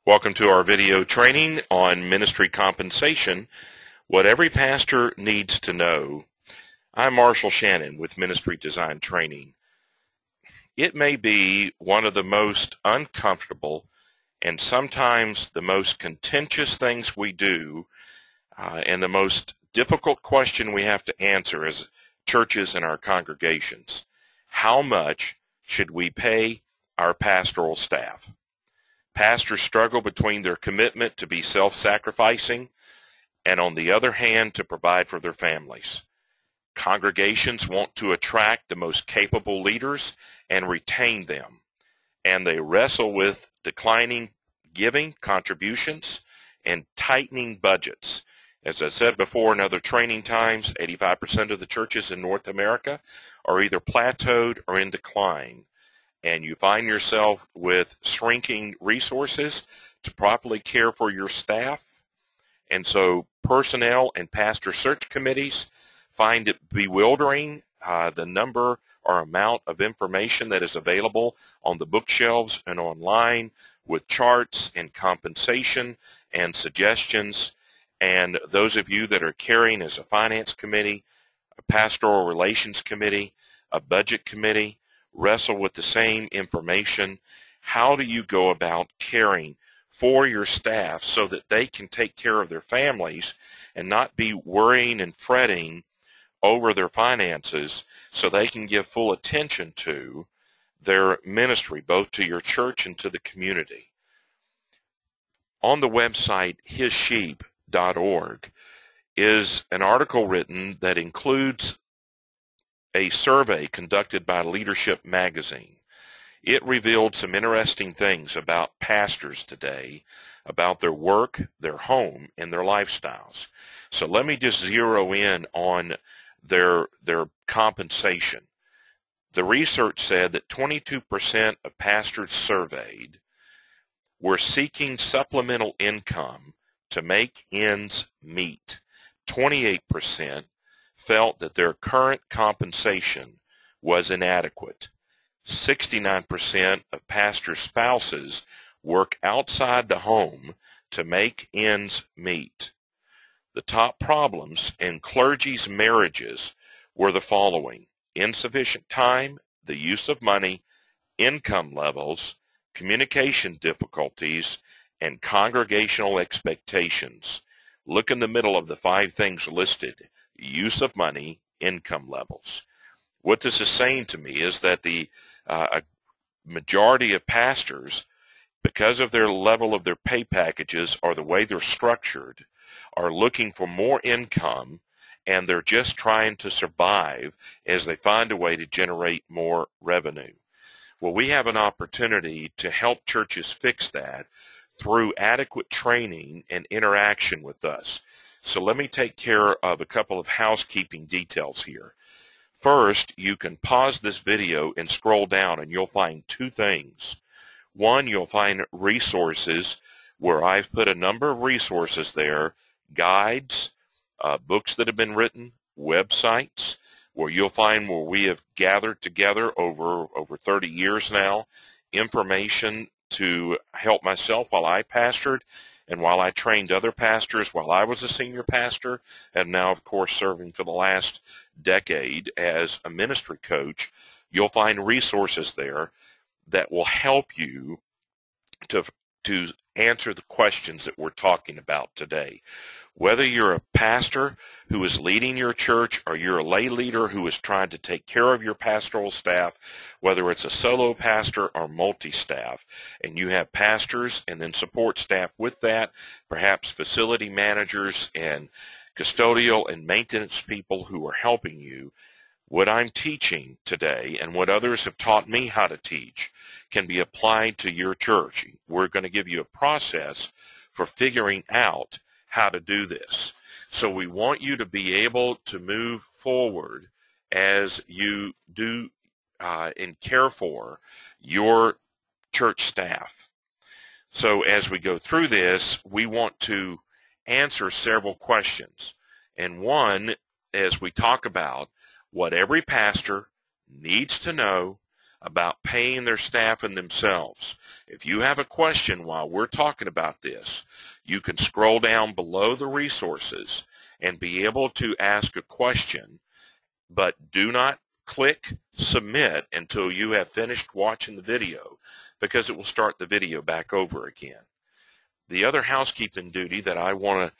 Welcome to our video training on ministry compensation, what every pastor needs to know. I'm Marshall Shannon with Ministry Design Training. It may be one of the most uncomfortable and sometimes the most contentious things we do and the most difficult question we have to answer as churches and our congregations. How much should we pay our pastoral staff? Pastors struggle between their commitment to be self-sacrificing and, on the other hand, to provide for their families. Congregations want to attract the most capable leaders and retain them, and they wrestle with declining giving contributions and tightening budgets. As I said before in other training times, 85% of the churches in North America are either plateaued or in decline. And you find yourself with shrinking resources to properly care for your staff. And so personnel and pastor search committees find it bewildering the number or amount of information that is available on the bookshelves and online with charts and compensation and suggestions. And those of you that are carrying as a finance committee, a pastoral relations committee, a budget committee, wrestle with the same information. How do you go about caring for your staff so that they can take care of their families and not be worrying and fretting over their finances so they can give full attention to their ministry, both to your church and to the community? On the website hissheep.org is an article written that includes a survey conducted by Leadership Magazine. It revealed some interesting things about pastors today, about their work, their home, and their lifestyles. So let me just zero in on their compensation. The research said that 22% of pastors surveyed were seeking supplemental income to make ends meet. 28% felt that their current compensation was inadequate. 69% of pastor spouses work outside the home to make ends meet. The top problems in clergy's marriages were the following: insufficient time, the use of money, income levels, communication difficulties, and congregational expectations. Look in the middle of the 5 things listed: use of money, income levels. What this is saying to me is that the majority of pastors, because of their level of their pay packages or the way they're structured, are looking for more income, and they're just trying to survive as they find a way to generate more revenue. Well, we have an opportunity to help churches fix that through adequate training and interaction with us. So let me take care of a couple of housekeeping details here. First, you can pause this video and scroll down and you'll find 2 things. One, you'll find resources where I've put a number of resources there, guides, books that have been written, websites, where you'll find where we have gathered together over 30 years now, information to help myself while I pastored and while I trained other pastors while I was a senior pastor, and now, of course, serving for the last decade as a ministry coach. You'll find resources there that will help you to answer the questions that we're talking about today. Whether you're a pastor who is leading your church or you're a lay leader who is trying to take care of your pastoral staff, whether it's a solo pastor or multi-staff, and you have pastors and then support staff with that, perhaps facility managers and custodial and maintenance people who are helping you, what I'm teaching today and what others have taught me how to teach can be applied to your church. We're going to give you a process for figuring out how to do this. So we want you to be able to move forward as you do and care for your church staff. So as we go through this, we want to answer several questions. And one, as we talk about what every pastor needs to know about paying their staff and themselves. If you have a question while we're talking about this, you can scroll down below the resources and be able to ask a question, but do not click submit until you have finished watching the video, because it will start the video back over again. The other housekeeping duty that I want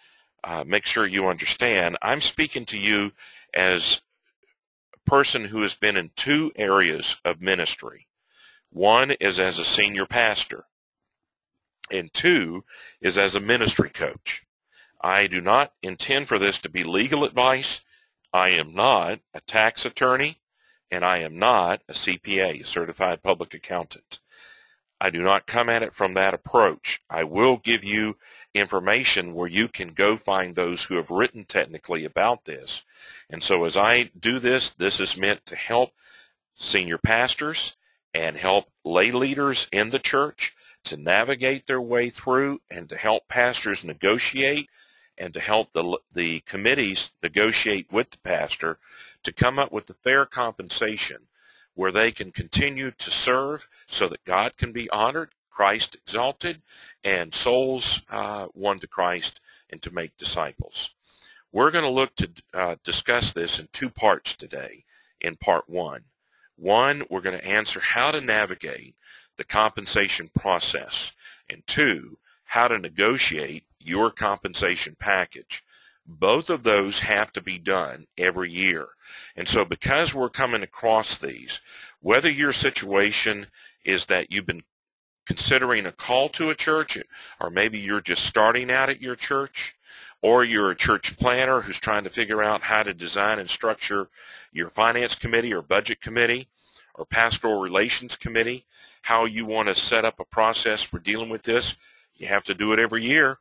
to make sure you understand, I'm speaking to you as a person who has been in two areas of ministry. One is as a senior pastor, and two is as a ministry coach. I do not intend for this to be legal advice. I am not a tax attorney, and I am not a CPA, a certified public accountant. I do not come at it from that approach. I will give you information where you can go find those who have written technically about this. And so as I do this, this is meant to help senior pastors and help lay leaders in the church to navigate their way through, and to help pastors negotiate, and to help the committees negotiate with the pastor to come up with the fair compensation where they can continue to serve so that God can be honored, Christ exalted, and souls won to Christ and to make disciples. We're going to look to discuss this in two parts today. In part one, we're going to answer how to navigate the compensation process, and two, how to negotiate your compensation package. Both of those have to be done every year. And so because we're coming across these, whether your situation is that you've been considering a call to a church, or maybe you're just starting out at your church, or you're a church planner who's trying to figure out how to design and structure your finance committee or budget committee or pastoral relations committee, how you want to set up a process for dealing with this, you have to do it every year.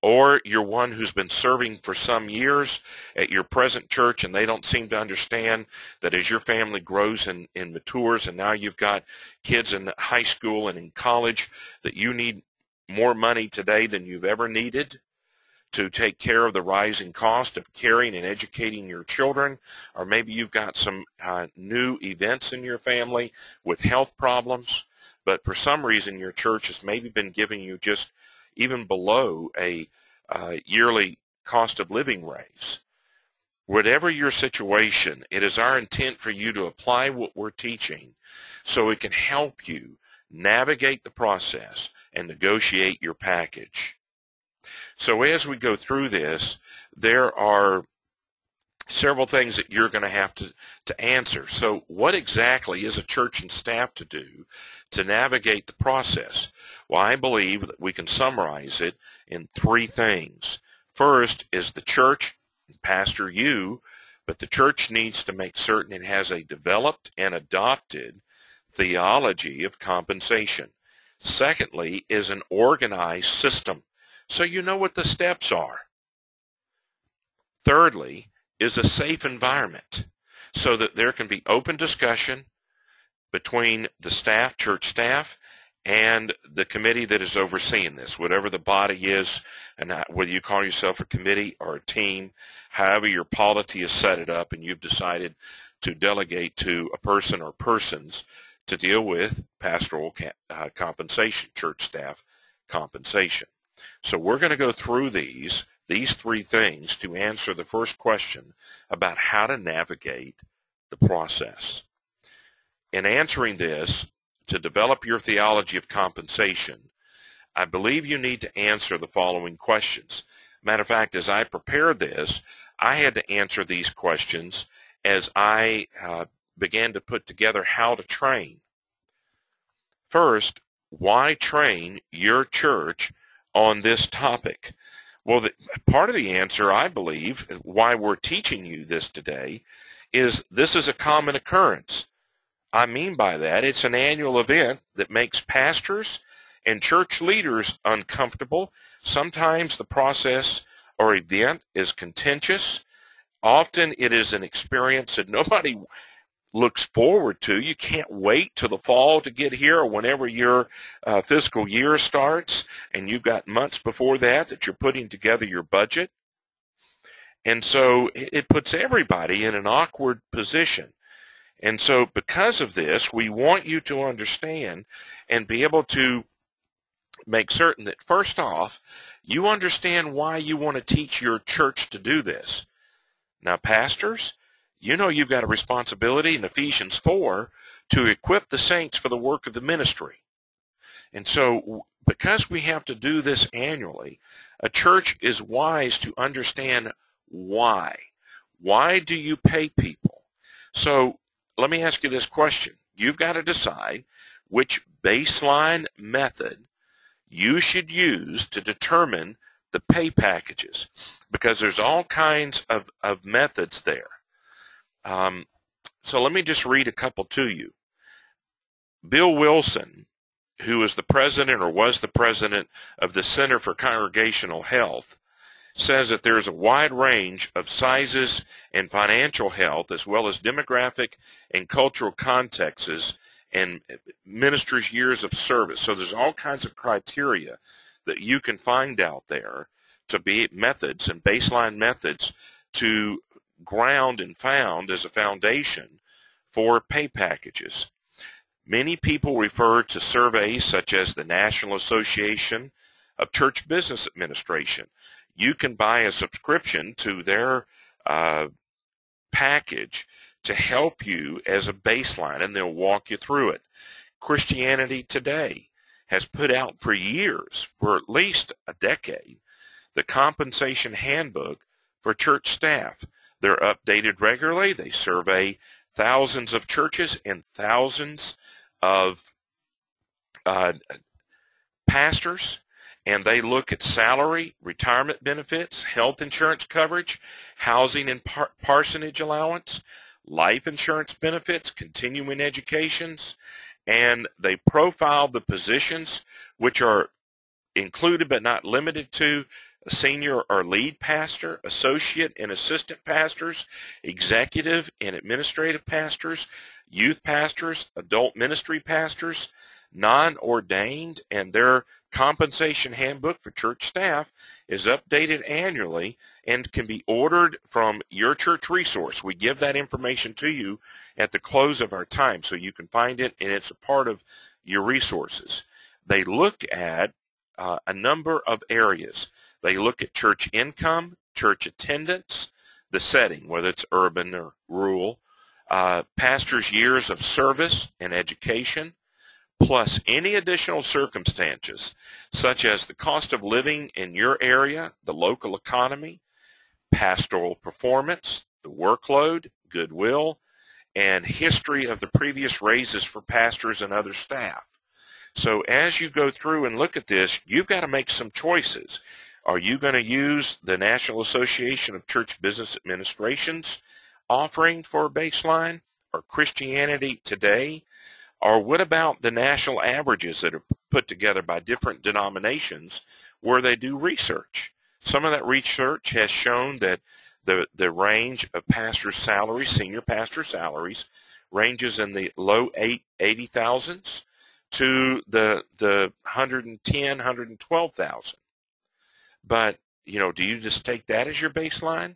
Or you're one who's been serving for some years at your present church, and they don't seem to understand that as your family grows and matures, and now you've got kids in high school and in college, that you need more money today than you've ever needed to take care of the rising cost of caring and educating your children. Or maybe you've got some new events in your family with health problems, but for some reason your church has maybe been giving you just even below a yearly cost of living raise. Whatever your situation, it is our intent for you to apply what we're teaching so it can help you navigate the process and negotiate your package. So as we go through this, there are several things that you're going to have to answer. So what exactly is a church and staff to do to navigate the process? Well, I believe that we can summarize it in three things. First is the church, pastor you, but the church needs to make certain it has a developed and adopted theology of compensation. Secondly is an organized system, so you know what the steps are. Thirdly is a safe environment so that there can be open discussion between the staff, church staff, and the committee that is overseeing this, whatever the body is, and whether you call yourself a committee or a team, however your polity is set it up, and you've decided to delegate to a person or persons to deal with pastoral compensation, church staff compensation. So we're going to go through these three things to answer the first question about how to navigate the process. In answering this, to develop your theology of compensation, I believe you need to answer the following questions. Matter of fact, as I prepared this, I had to answer these questions as I began to put together how to train. First, why train your church on this topic? Well, part of the answer, I believe, why we're teaching you this today, is this is a common occurrence. I mean by that, it's an annual event that makes pastors and church leaders uncomfortable. Sometimes the process or event is contentious. Often it is an experience that nobody looks forward to. You can't wait till the fall to get here, or whenever your fiscal year starts, and you've got months before that you're putting together your budget. And so it puts everybody in an awkward position. And so because of this, we want you to understand and be able to make certain that, first off, you understand why you want to teach your church to do this. Now, pastors, you know you've got a responsibility in Ephesians 4 to equip the saints for the work of the ministry. And so because we have to do this annually, a church is wise to understand why. Why do you pay people? So let me ask you this question. You've got to decide which baseline method you should use to determine the pay packages, because there's all kinds of methods there. So let me just read a couple to you. Bill Wilson, who is the president or was the president of the Center for Congregational Health, says that there is a wide range of sizes and financial health, as well as demographic and cultural contexts and ministers' years of service. So there's all kinds of criteria that you can find out there to be methods and baseline methods to ground and found as a foundation for pay packages. Many people refer to surveys such as the National Association of Church Business Administration. You can buy a subscription to their package to help you as a baseline, and they'll walk you through it. Christianity Today has put out for years, for at least a decade, the compensation handbook for church staff. They're updated regularly. They survey thousands of churches and thousands of pastors, and they look at salary, retirement benefits, health insurance coverage, housing and parsonage allowance, life insurance benefits, continuing educations, and they profile the positions which are included but not limited to a senior or lead pastor, associate and assistant pastors, executive and administrative pastors, youth pastors, adult ministry pastors, non-ordained, and their compensation handbook for church staff is updated annually and can be ordered from your church resource. We give that information to you at the close of our time so you can find it, and it's a part of your resources. They look at a number of areas. They look at church income, church attendance, the setting, whether it's urban or rural, pastors' years of service and education, plus any additional circumstances, such as the cost of living in your area, the local economy, pastoral performance, the workload, goodwill, and history of the previous raises for pastors and other staff. So as you go through and look at this, you've got to make some choices. Are you going to use the National Association of Church Business Administration's offering for a baseline, or Christianity Today? Or what about the national averages that are put together by different denominations where they do research? Some of that research has shown that the range of pastor salaries, senior pastor salaries, ranges in the low 80,000s to the 110, 112,000. But, do you just take that as your baseline?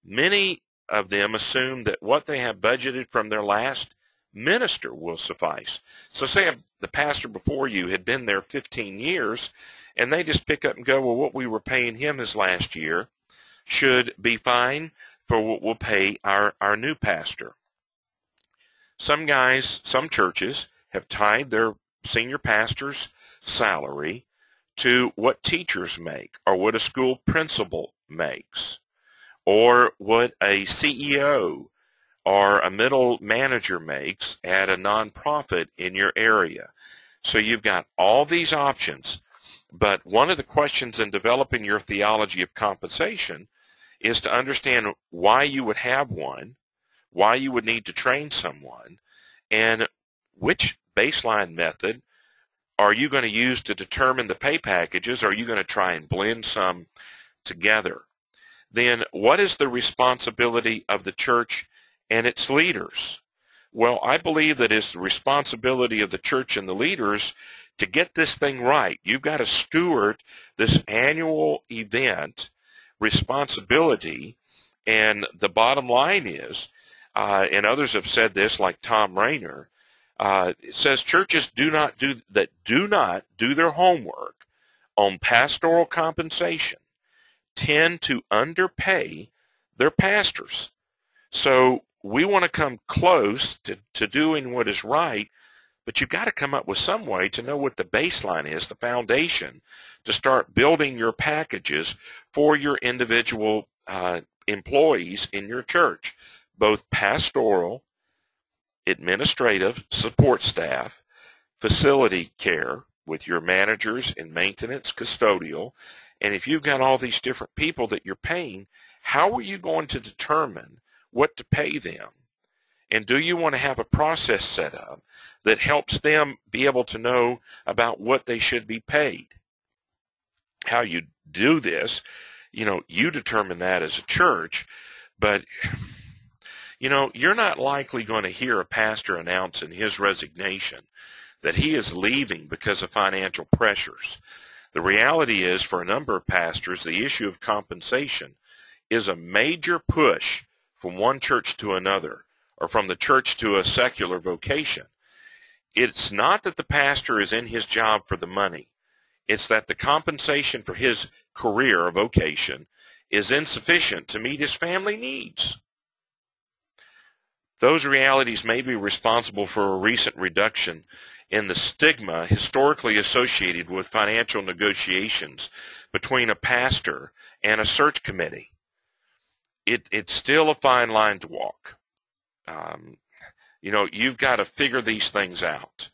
Many of them assume that what they have budgeted from their last minister will suffice. So say the pastor before you had been there 15 years, and they just pick up and go, well, what we were paying him his last year should be fine for what we'll pay our new pastor. Some churches have tied their senior pastor's salary to what teachers make, or what a school principal makes, or what a CEO or a middle manager makes at a nonprofit in your area. So you've got all these options, but one of the questions in developing your theology of compensation is to understand why you would have one, why you would need to train someone, and which baseline method are you going to use to determine the pay packages? Are you going to try and blend some together? Then what is the responsibility of the church and its leaders? Well, I believe that it's the responsibility of the church and the leaders to get this thing right. You've got to steward this annual event responsibility, and the bottom line is and others have said this, like Tom Rainer. It says churches do not do their homework on pastoral compensation tend to underpay their pastors. So we want to come close to doing what is right, but you've got to come up with some way to know what the baseline is, the foundation, to start building your packages for your individual employees in your church, both pastoral, administrative, support staff, facility care with your managers and maintenance, custodial. And if you've got all these different people that you're paying, how are you going to determine what to pay them? And do you want to have a process set up that helps them be able to know about what they should be paid? How you do this, you determine that as a church, but you're not likely going to hear a pastor announce in his resignation that he is leaving because of financial pressures. The reality is, for a number of pastors, the issue of compensation is a major push from one church to another, or from the church to a secular vocation. It's not that the pastor is in his job for the money. It's that the compensation for his career or vocation is insufficient to meet his family needs. Those realities may be responsible for a recent reduction in the stigma historically associated with financial negotiations between a pastor and a search committee. It's still a fine line to walk. You've got to figure these things out.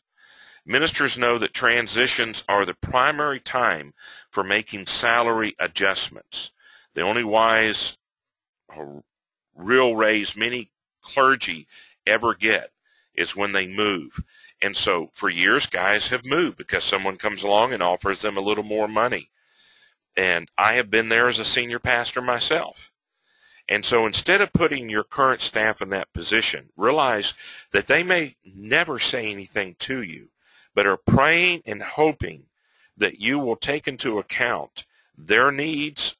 Ministers know that transitions are the primary time for making salary adjustments. The only wise, real raise many clergy ever get is when they move. And so for years, guys have moved because someone comes along and offers them a little more money. And I have been there as a senior pastor myself. And so instead of putting your current staff in that position, realize that they may never say anything to you, but are praying and hoping that you will take into account their needs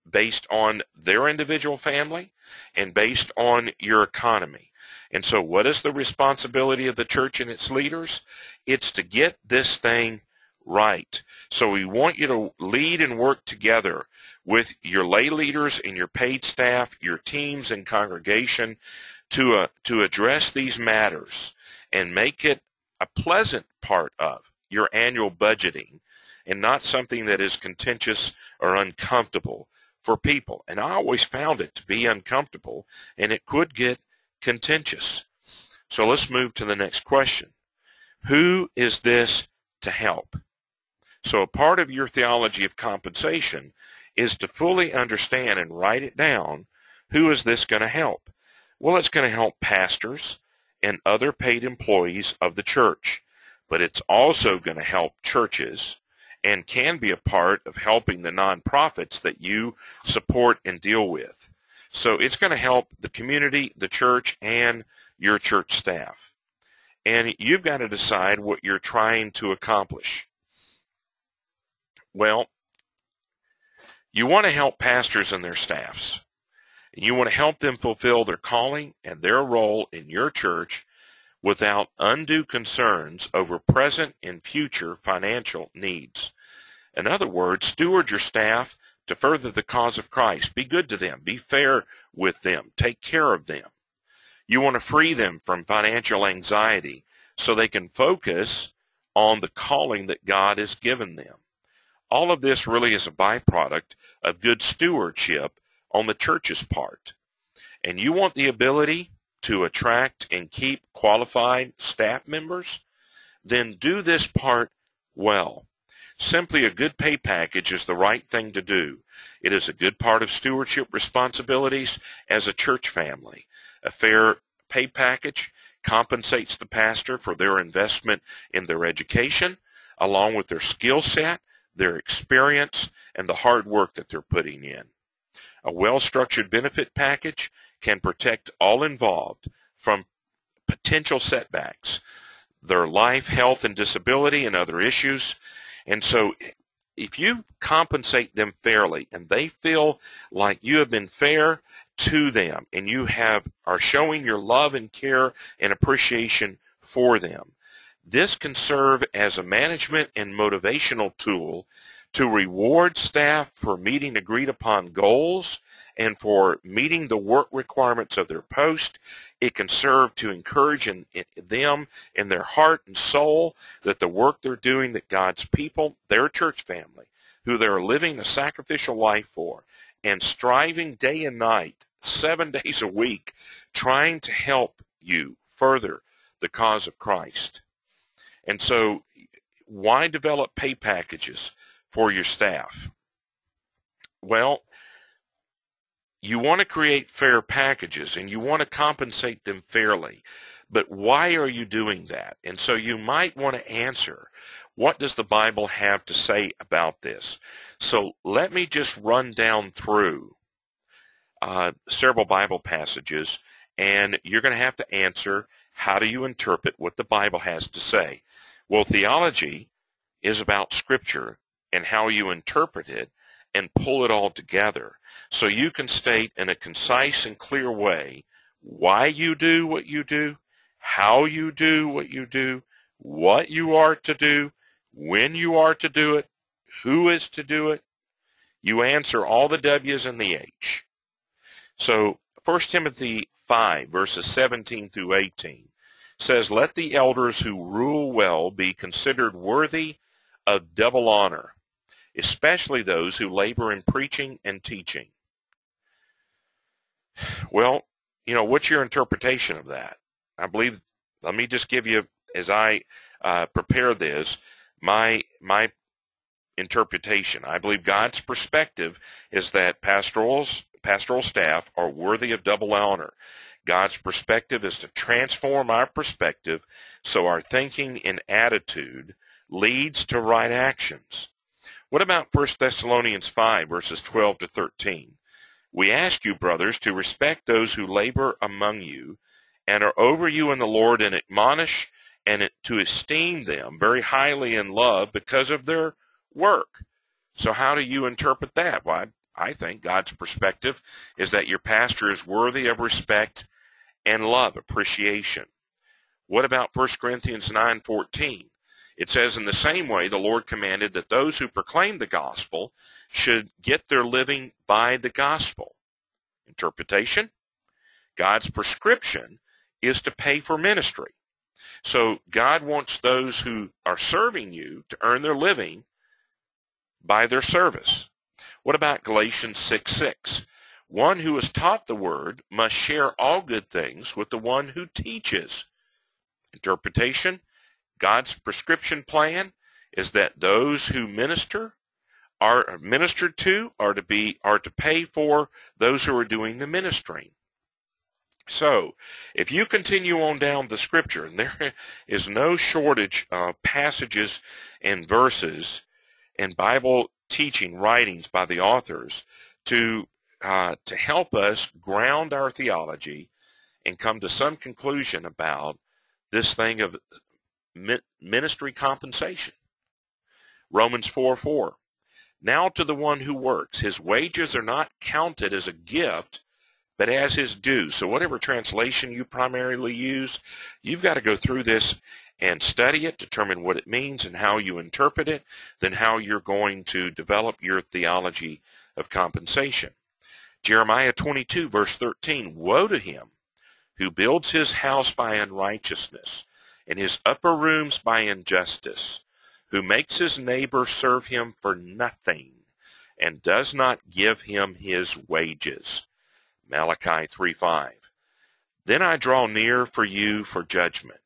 based on their individual family and based on your economy. And so what is the responsibility of the church and its leaders? It's to get this thing right. So we want you to lead and work together with your lay leaders and your paid staff, your teams and congregation to address these matters and make it a pleasant part of your annual budgeting and not something that is contentious or uncomfortable for people. And I always found it to be uncomfortable, and it could get contentious. So let's move to the next question. Who is this to help? So a part of your theology of compensation is to fully understand and write it down. Who is this going to help? Well, it's going to help pastors and other paid employees of the church, but it's also going to help churches and can be a part of helping the nonprofits that you support and deal with. So it's going to help the community, the church, and your church staff. And you've got to decide what you're trying to accomplish. Well, you want to help pastors and their staffs. You want to help them fulfill their calling and their role in your church without undue concerns over present and future financial needs. In other words, steward your staff to further the cause of Christ. Be good to them. Be fair with them. Take care of them. You want to free them from financial anxiety so they can focus on the calling that God has given them. All of this really is a byproduct of good stewardship on the church's part. And you want the ability to attract and keep qualified staff members? Then do this part well. Simply a good pay package is the right thing to do. It is a good part of stewardship responsibilities as a church family. A fair pay package compensates the pastor for their investment in their education, along with their skill set, their experience, and the hard work that they're putting in. A well-structured benefit package can protect all involved from potential setbacks, their life, health, and disability, and other issues. And so if you compensate them fairly and they feel like you have been fair to them and you are showing your love and care and appreciation for them, this can serve as a management and motivational tool to reward staff for meeting agreed upon goals and for meeting the work requirements of their post. It can serve to encourage them in their heart and soul that the work they're doing, that God's people, their church family, who they're living a sacrificial life for and striving day and night, 7 days a week, trying to help you further the cause of Christ. And so why develop pay packages for your staff? Well, you want to create fair packages and you want to compensate them fairly. But why are you doing that? And so you might want to answer, what does the Bible have to say about this? So let me just run down through several Bible passages, and you're going to have to answer, how do you interpret what the Bible has to say? Well, theology is about Scripture and how you interpret it and pull it all together. So you can state in a concise and clear way why you do what you do, how you do what you do, what you are to do, when you are to do it, who is to do it. You answer all the W's and the H. So 1 Timothy 5, verses 17 through 18 says, let the elders who rule well be considered worthy of double honor, especially those who labor in preaching and teaching. Well, what's your interpretation of that? I believe, let me just give you, as I prepare this, my interpretation. I believe God's perspective is that pastoral staff are worthy of double honor. God's perspective is to transform our perspective so our thinking and attitude leads to right actions. What about 1 Thessalonians 5, verses 12 to 13? We ask you, brothers, to respect those who labor among you and are over you in the Lord, and admonish and to esteem them very highly in love because of their work. So how do you interpret that? Well, I think God's perspective is that your pastor is worthy of respect and love, appreciation. What about 1 Corinthians 9:14? It says, in the same way, the Lord commanded that those who proclaim the gospel should get their living by the gospel. Interpretation? God's prescription is to pay for ministry. So God wants those who are serving you to earn their living by their service. What about Galatians 6:6? One who is taught the word must share all good things with the one who teaches. Interpretation? God's prescription plan is that those who are ministered to are to pay for those who are doing the ministering. So, if you continue on down the Scripture, and there is no shortage of passages and verses and Bible teaching writings by the authors to help us ground our theology and come to some conclusion about this thing of ministry compensation. Romans 4:4. Now to the one who works, his wages are not counted as a gift, but as his due. So whatever translation you primarily use, you've got to go through this and study it, determine what it means and how you interpret it, then how you're going to develop your theology of compensation. Jeremiah 22, verse 13, woe to him who builds his house by unrighteousness and his upper rooms by injustice, who makes his neighbor serve him for nothing and does not give him his wages. Malachi 3:5. Then I draw near for you for judgment.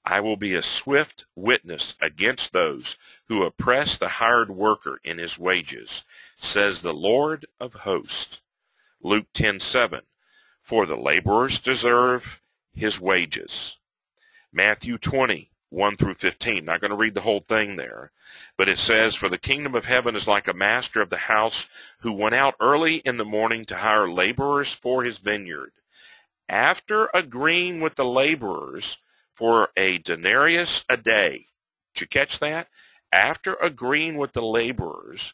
I will be a swift witness against those who oppress the hired worker in his wages, says the Lord of hosts. Luke 10:7. For the laborers deserve his wages. Matthew 20:1 through 15. Not going to read the whole thing there, but it says, for the kingdom of heaven is like a master of the house who went out early in the morning to hire laborers for his vineyard. After agreeing with the laborers for a denarius a day. Did you catch that? after agreeing with the laborers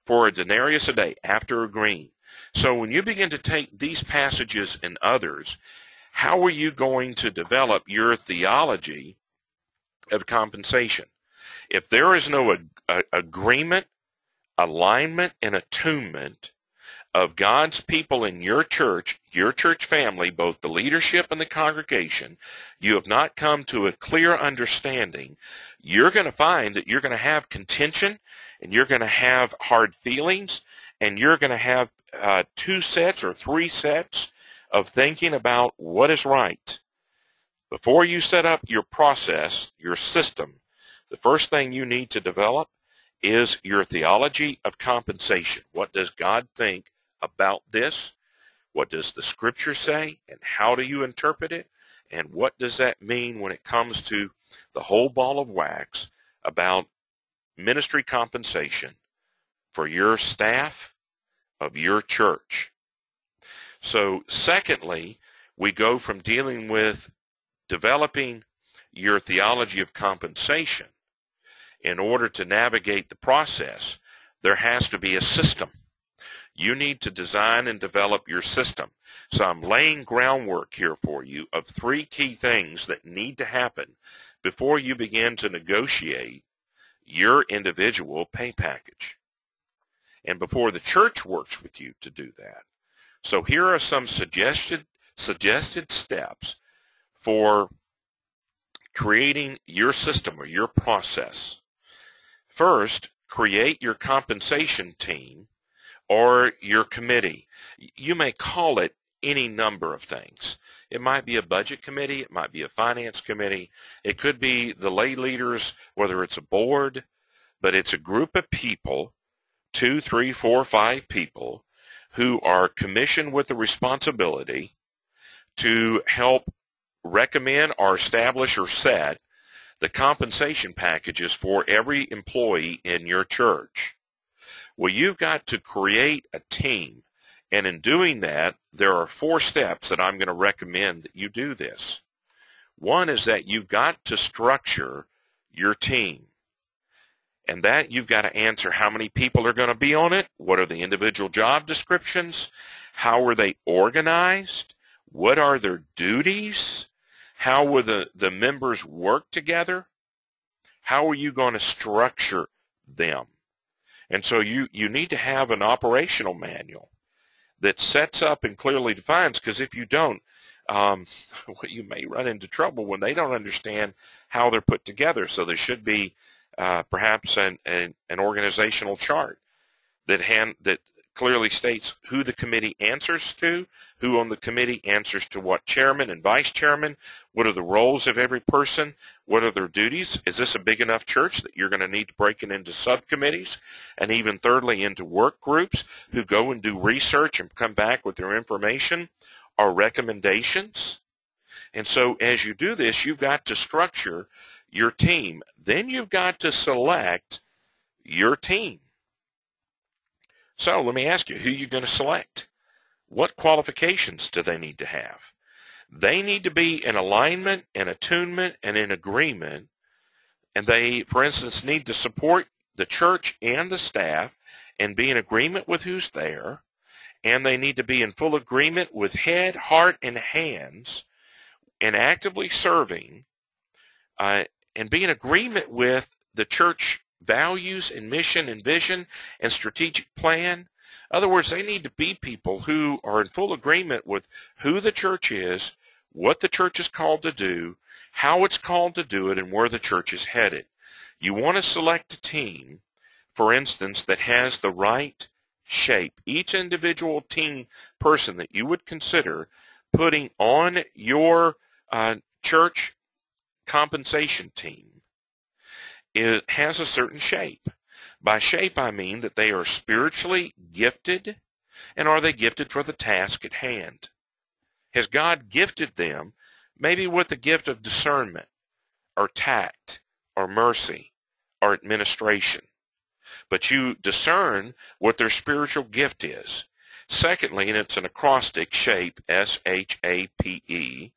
for a denarius a day, after agreeing. So when you begin to take these passages and others, how are you going to develop your theology of compensation? If there is no agreement, alignment, and attunement of God's people in your church family, both the leadership and the congregation, you have not come to a clear understanding, you're going to find that you're going to have contention, and you're going to have hard feelings, and you're going to have 2 sets or 3 sets of thinking about what is right. Before you set up your process, your system, the first thing you need to develop is your theology of compensation. What does God think about this? What does the Scripture say, and how do you interpret it? And what does that mean when it comes to the whole ball of wax about ministry compensation for your staff of your church? So secondly, we go from dealing with developing your theology of compensation. In order to navigate the process, there has to be a system. You need to design and develop your system. So I'm laying groundwork here for you of 3 key things that need to happen before you begin to negotiate your individual pay package, and before the church works with you to do that. So here are some suggested steps for creating your system or your process. First, create your compensation team or your committee. You may call it any number of things. It might be a budget committee. It might be a finance committee. It could be the lay leaders, whether it's a board, but it's a group of people, 2, 3, 4, 5 people who are commissioned with the responsibility to help recommend or establish or set the compensation packages for every employee in your church. Well, you've got to create a team, and in doing that, there are 4 steps that I'm going to recommend that you do this. One is that you've got to structure your team, and that you've got to answer how many people are going to be on it, what are the individual job descriptions, how are they organized, what are their duties, how will the members work together, how are you going to structure them. And so you need to have an operational manual that sets up and clearly defines, because if you don't, you may run into trouble when they don't understand how they're put together. So there should be perhaps an organizational chart that clearly states who the committee answers to, who on the committee answers to what chairman and vice chairman, what are the roles of every person, what are their duties, is this a big enough church that you're going to need to break it into subcommittees, and even thirdly into work groups who go and do research and come back with their information or recommendations. And so as you do this, you've got to structure your team. Then you've got to select your team. So let me ask you, who are you going to select? What qualifications do they need to have? They need to be in alignment and attunement and in agreement, and they, for instance, need to support the church and the staff and be in agreement with who's there, and they need to be in full agreement with head, heart, and hands and actively serving and be in agreement with the church values and mission and vision and strategic plan. In other words, they need to be people who are in full agreement with who the church is, what the church is called to do, how it's called to do it, and where the church is headed. You want to select a team, for instance, that has the right shape. Each individual team person that you would consider putting on your church compensation team, it has a certain shape. By shape, I mean that they are spiritually gifted, and are they gifted for the task at hand? Has God gifted them maybe with the gift of discernment or tact or mercy or administration? But you discern what their spiritual gift is. Secondly, and it's an acrostic shape, S-H-A-P-E,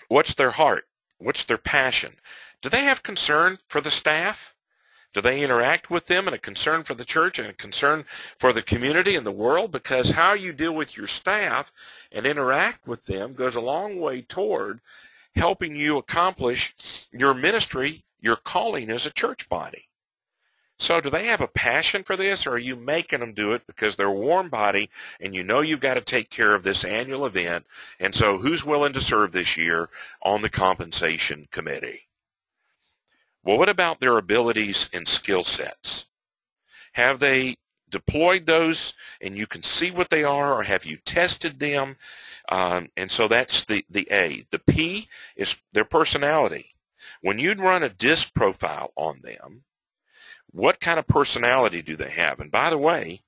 what's their heart? What's their passion? Do they have concern for the staff? Do they interact with them and a concern for the church and a concern for the community and the world? Because how you deal with your staff and interact with them goes a long way toward helping you accomplish your ministry, your calling as a church body. So do they have a passion for this, or are you making them do it because they're a warm body and you know you've got to take care of this annual event, and so who's willing to serve this year on the compensation committee? Well, what about their abilities and skill sets? Have they deployed those and you can see what they are, or have you tested them? And so that's the A. The P is their personality. When you'd run a DISC profile on them, what kind of personality do they have? And by the way,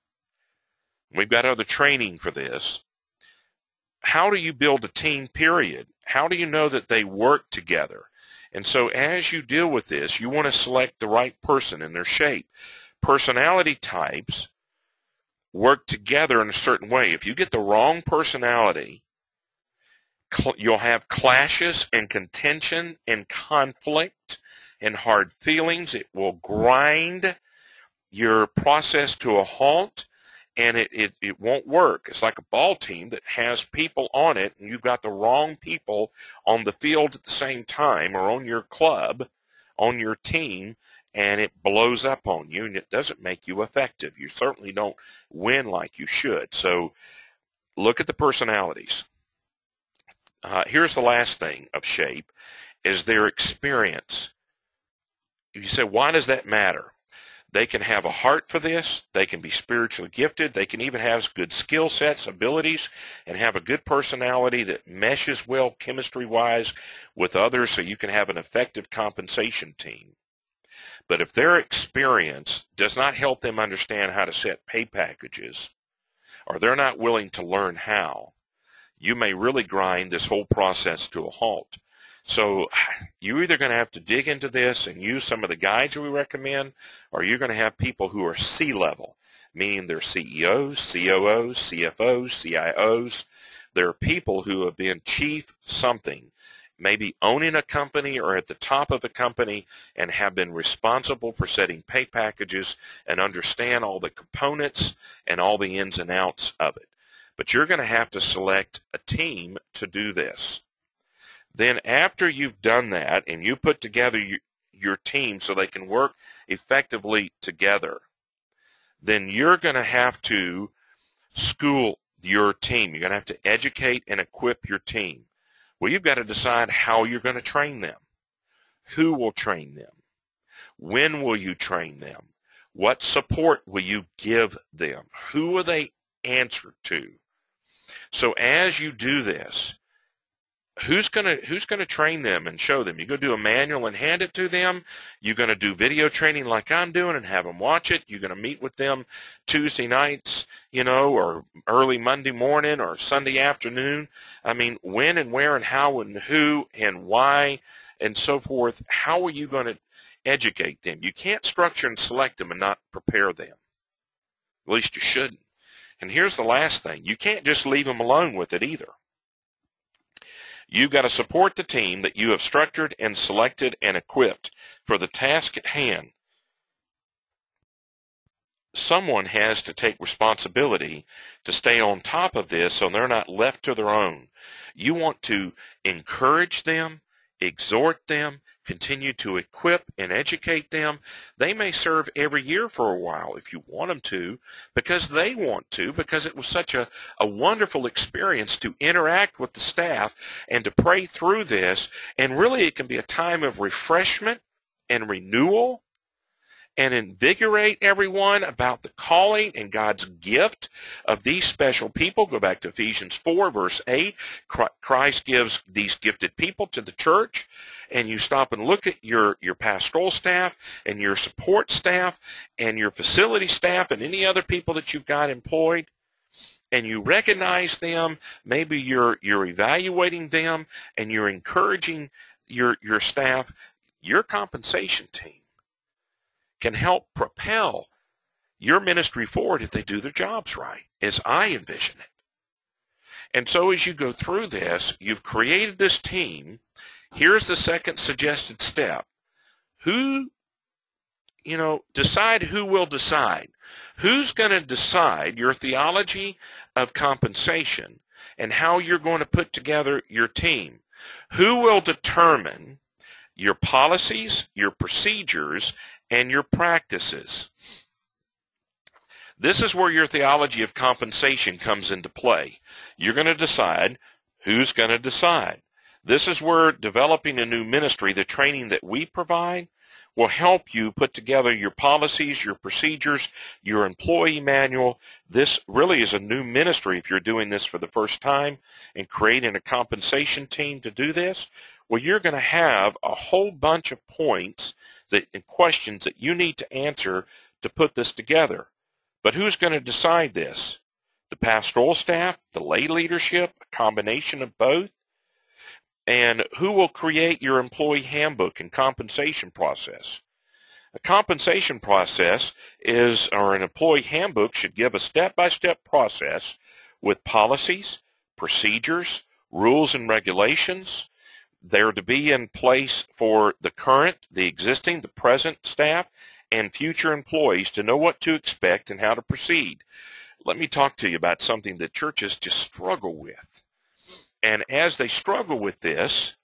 we've got other training for this. How do you build a team, period? How do you know that they work together? And so as you deal with this, you want to select the right person in their shape. Personality types work together in a certain way. If you get the wrong personality, you'll have clashes and contention and conflict and hard feelings. It will grind your process to a halt, and it won't work. It's like a ball team that has people on it, and you've got the wrong people on the field at the same time, or on your club, on your team, and it blows up on you, and it doesn't make you effective. You certainly don't win like you should. So look at the personalities. Here's the last thing of shape, is their experience. You say, why does that matter? They can have a heart for this. They can be spiritually gifted. They can even have good skill sets, abilities, and have a good personality that meshes well chemistry-wise with others, so you can have an effective compensation team. But if their experience does not help them understand how to set pay packages, or they're not willing to learn how, you may really grind this whole process to a halt. So you're either going to have to dig into this and use some of the guides we recommend, or you're going to have people who are C-level, meaning they're CEOs, COOs, CFOs, CIOs. They're people who have been chief something, maybe owning a company or at the top of a company, and have been responsible for setting pay packages and understand all the components and all the ins and outs of it. But you're going to have to select a team to do this. Then after you've done that and you put together your team so they can work effectively together, then you're going to have to school your team. You're going to have to educate and equip your team. Well, you've got to decide how you're going to train them. Who will train them? When will you train them? What support will you give them? Who will they answer to? So as you do this, who's going to train them and show them? You're going to do a manual and hand it to them. You're going to do video training like I'm doing and have them watch it. You're going to meet with them Tuesday nights, or early Monday morning or Sunday afternoon. I mean, when and where and how and who and why and so forth. How are you going to educate them? You can't structure and select them and not prepare them. At least you shouldn't. And here's the last thing. You can't just leave them alone with it either. You've got to support the team that you have structured and selected and equipped for the task at hand. Someone has to take responsibility to stay on top of this so they're not left to their own. You want to encourage them, exhort them, continue to equip and educate them. They may serve every year for a while if you want them to, because they want to, because it was such a wonderful experience to interact with the staff and to pray through this. And really it can be a time of refreshment and renewal and invigorate everyone about the calling and God's gift of these special people. Go back to Ephesians 4, verse 8. Christ gives these gifted people to the church, and you stop and look at your pastoral staff and your support staff and your facility staff and any other people that you've got employed, and you recognize them. Maybe you're evaluating them, and you're encouraging your staff. Your compensation team can help propel your ministry forward if they do their jobs right, as I envision it. And so as you go through this, you've created this team. Here's the second suggested step. Who, decide who will decide. Who's going to decide your theology of compensation and how you're going to put together your team? Who will determine your policies, your procedures, and your practices? This is where your theology of compensation comes into play. You're going to decide who's going to decide. This is where developing a new ministry, the training that we provide, will help you put together your policies, your procedures, your employee manual. This really is a new ministry if you're doing this for the first time and creating a compensation team to do this. Well, you're going to have a whole bunch of points and questions that you need to answer to put this together. But who's going to decide this? The pastoral staff, the lay leadership, a combination of both? And who will create your employee handbook and compensation process? A compensation process or an employee handbook should give a step-by-step process with policies, procedures, rules and regulations. They're to be in place for the current, the existing, the present staff, and future employees to know what to expect and how to proceed. Let me talk to you about something that churches just struggle with. And as they struggle with this,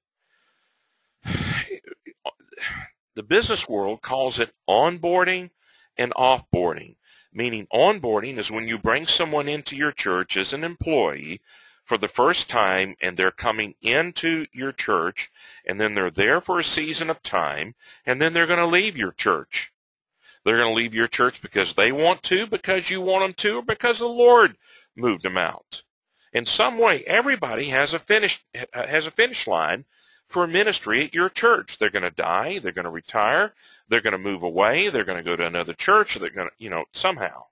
the business world calls it onboarding and offboarding, meaning onboarding is when you bring someone into your church as an employee for the first time, and they're coming into your church, and then they're there for a season of time, and then they're going to leave your church. They're going to leave your church because they want to, because you want them to, or because the Lord moved them out. In some way, everybody has a finish line for ministry at your church. They're going to die. They're going to retire. They're going to move away. They're going to go to another church. They're going to, somehow.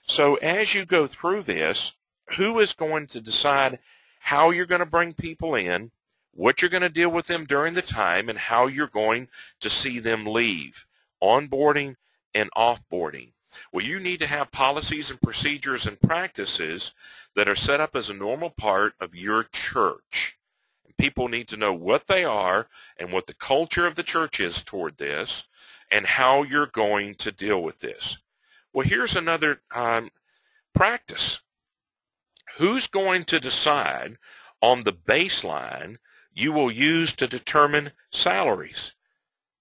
So as you go through this, who is going to decide how you're going to bring people in, what you're going to deal with them during the time, and how you're going to see them leave? Onboarding and offboarding. Well, you need to have policies and procedures and practices that are set up as a normal part of your church. And people need to know what they are and what the culture of the church is toward this and how you're going to deal with this. Well, here's another practice. Who's going to decide on the baseline you will use to determine salaries?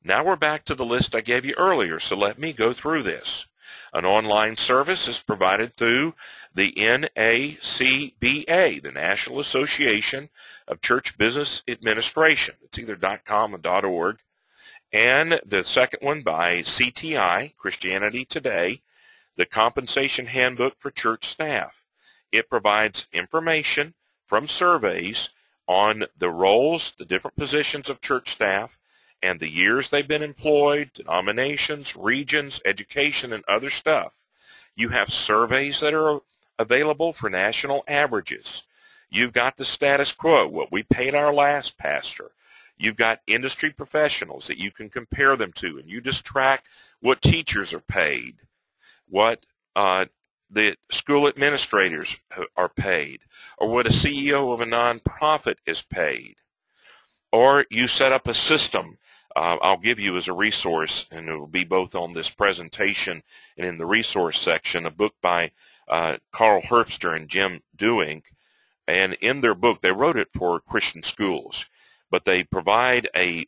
Now we're back to the list I gave you earlier, so let me go through this. An online service is provided through the NACBA, the National Association of Church Business Administration. It's either .com or .org. And the second one by CTI, Christianity Today, the Compensation Handbook for Church Staff. It provides information from surveys on the roles, the different positions of church staff, and the years they've been employed, denominations, regions, education, and other stuff. You have surveys that are available for national averages. You've got the status quo, what we paid our last pastor. You've got industry professionals that you can compare them to, and you just track what teachers are paid, what the school administrators are paid, or what a CEO of a nonprofit is paid. Or you set up a system. I'll give you as a resource, and it will be both on this presentation and in the resource section, a book by Carl Herbster and Jim Dewing. And in their book, they wrote it for Christian schools, but they provide a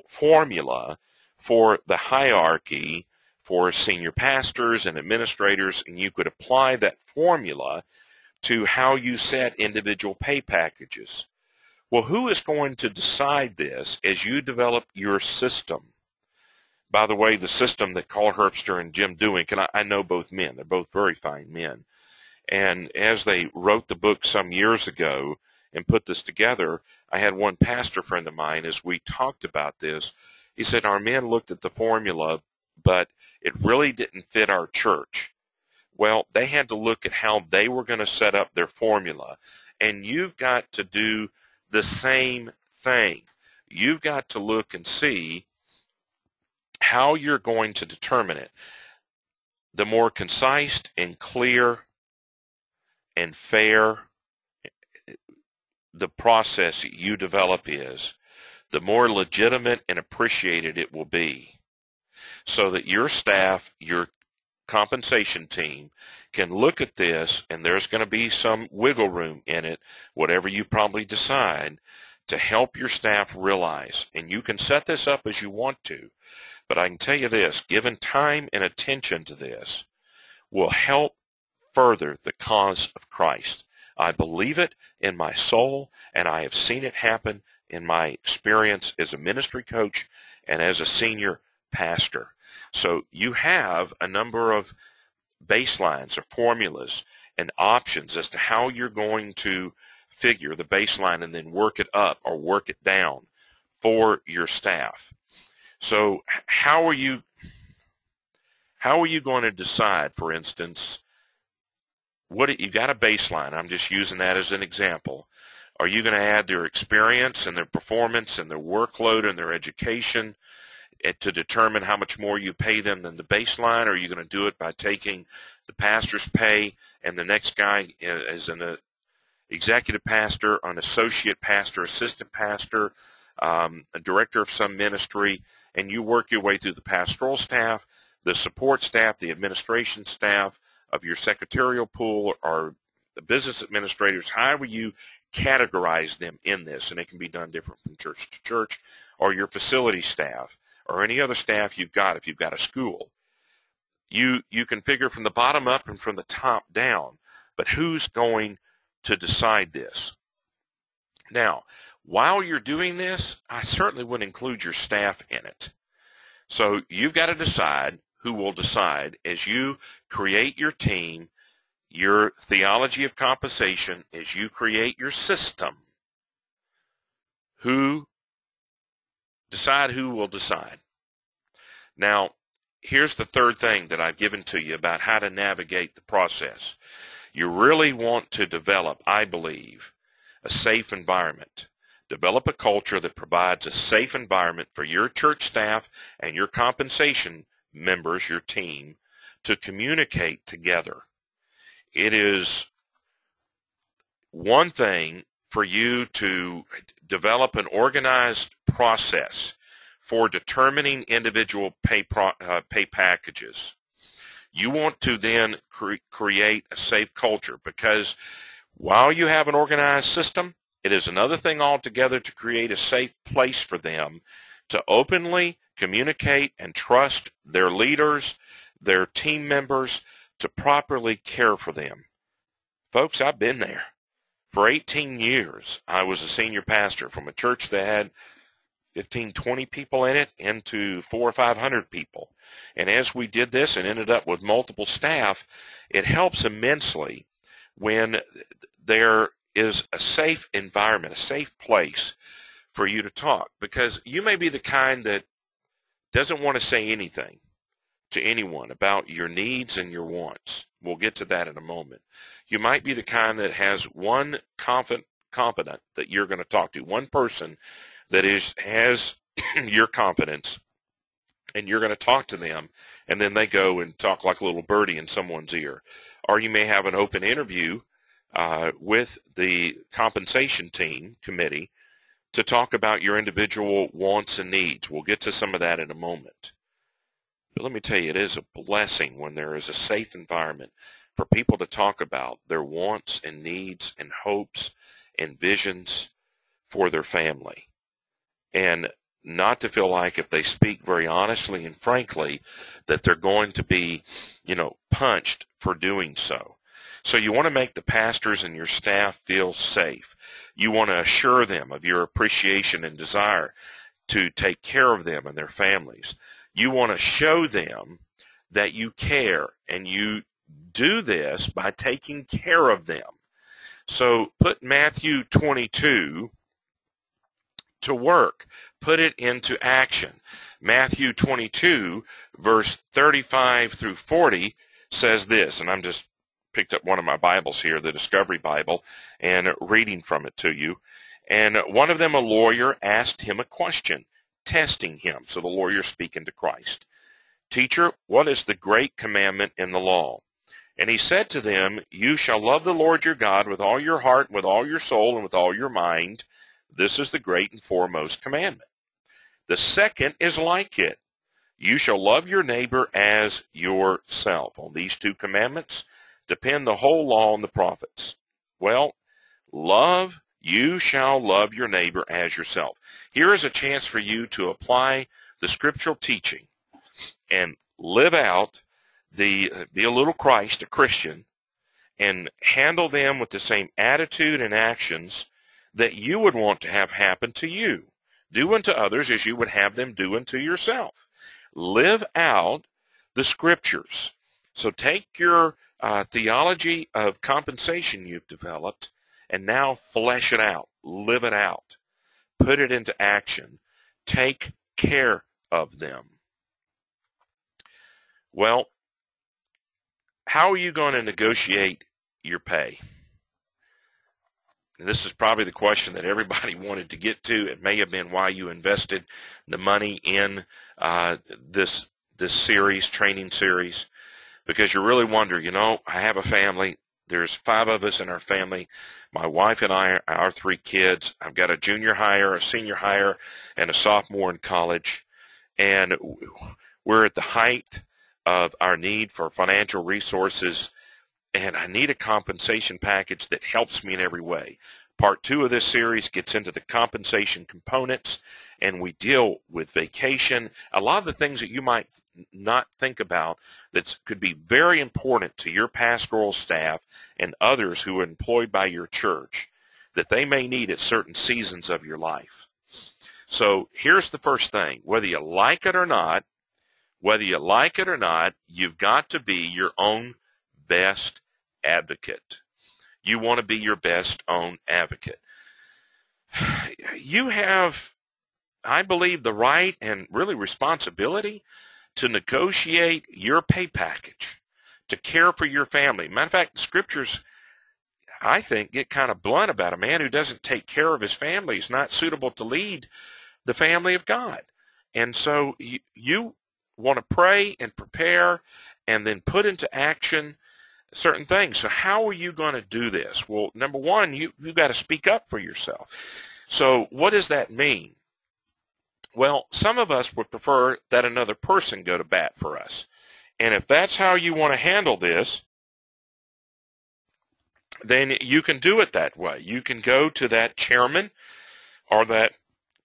formula for the hierarchy for senior pastors and administrators, and you could apply that formula to how you set individual pay packages. Well, who is going to decide this as you develop your system? By the way, the system that Carl Herbster and Jim Dewing, and I know both men, they're both very fine men, and as they wrote the book some years ago and put this together, I had one pastor friend of mine, as we talked about this, he said our men looked at the formula, but it really didn't fit our church. Well, they had to look at how they were going to set up their formula, and you've got to do the same thing. You've got to look and see how you're going to determine it. The more concise and clear and fair the process you develop is, the more legitimate and appreciated it will be. so that your staff, your compensation team, can look at this, and there's going to be some wiggle room in it, whatever you probably decide, to help your staff realize. And you can set this up as you want to, but I can tell you this, given time and attention to this will help further the cause of Christ. I believe it in my soul, and I have seen it happen in my experience as a ministry coach and as a senior pastor. So you have a number of baselines or formulas and options as to how you're going to figure the baseline and then work it up or work it down for your staff. So how are you going to decide, for instance, you got a baseline. I'm just using that as an example. Are you going to add their experience and their performance and their workload and their education to determine how much more you pay them than the baseline? Or are you going to do it by taking the pastor's pay and the next guy is an executive pastor, an associate pastor, assistant pastor, a director of some ministry, and you work your way through the pastoral staff, the support staff, the administration staff of your secretarial pool, or the business administrators, however you categorize them in this, and it can be done different from church to church, or your facility staff, or any other staff you've got if you've got a school. You can figure from the bottom up and from the top down, but who's going to decide this? Now, while you're doing this, I certainly would include your staff in it. So you've got to decide who will decide as you create your team, your theology of compensation, as you create your system. Decide who will decide. Now, here's the third thing that I've given to you about how to navigate the process. You really want to develop, I believe, a safe environment. Develop a culture that provides a safe environment for your church staff and your compensation members, your team, to communicate together. It is one thing for you to develop an organized process for determining individual pay packages. You want to then create a safe culture, because while you have an organized system, it is another thing altogether to create a safe place for them to openly communicate and trust their leaders, their team members, to properly care for them. Folks, I've been there. For 18 years, I was a senior pastor from a church that had 15, 20 people in it into 400 or 500 people. And as we did this and ended up with multiple staff, it helps immensely when there is a safe environment, a safe place for you to talk, because you may be the kind that doesn't want to say anything to anyone about your needs and your wants. We'll get to that in a moment. You might be the kind that has one competent that you're going to talk to, one person that has your confidence, and you're going to talk to them, and then they go and talk like a little birdie in someone's ear. Or you may have an open interview with the compensation team committee to talk about your individual wants and needs. We'll get to some of that in a moment. But let me tell you, it is a blessing when there is a safe environment for people to talk about their wants and needs and hopes and visions for their family. And not to feel like if they speak very honestly and frankly that they're going to be, punched for doing so. So you want to make the pastors and your staff feel safe. You want to assure them of your appreciation and desire to take care of them and their families. You want to show them that you care, and you do this by taking care of them. So put Matthew 22 to work. Put it into action. Matthew 22, verse 35 through 40 says this, and I'm just picked up one of my Bibles here, the Discovery Bible, and reading from it to you. And one of them, a lawyer, asked him a question, testing him. So the lawyer's speaking to Christ. Teacher, what is the great commandment in the law? And he said to them, you shall love the Lord your God with all your heart, with all your soul, and with all your mind. This is the great and foremost commandment. The second is like it. You shall love your neighbor as yourself. On these two commandments depend the whole law and the prophets. Well, you shall love your neighbor as yourself. Here is a chance for you to apply the scriptural teaching and live out be a little Christ, a Christian, and handle them with the same attitude and actions that you would want to have happen to you. Do unto others as you would have them do unto yourself. Live out the scriptures. So take your theology of compensation you've developed and now flesh it out. Live it out. Put it into action. Take care of them. Well, how are you going to negotiate your pay? And this is probably the question that everybody wanted to get to. It may have been why you invested the money in this series, training series, because you're really wondering, I have a family. There's 5 of us in our family. My wife and I, our 3 kids. I've got a junior hire, a senior hire, and a sophomore in college. And we're at the height of our need for financial resources, and I need a compensation package that helps me in every way. Part 2 of this series gets into the compensation components, and we deal with vacation, a lot of the things that you might not think about that could be very important to your pastoral staff and others who are employed by your church that they may need at certain seasons of your life. So here's the first thing. Whether you like it or not, you've got to be your own best advocate. You want to be your best own advocate. You have, I believe, the right and really responsibility to negotiate your pay package, to care for your family. Matter of fact, the scriptures, I think, get kind of blunt about a man who doesn't take care of his family is not suitable to lead the family of God. And so you want to pray and prepare and then put into action certain things. So how are you going to do this? Well, number one, you've got to speak up for yourself. So what does that mean? Well, some of us would prefer that another person go to bat for us. And if that's how you want to handle this, then you can do it that way. You can go to that chairman or that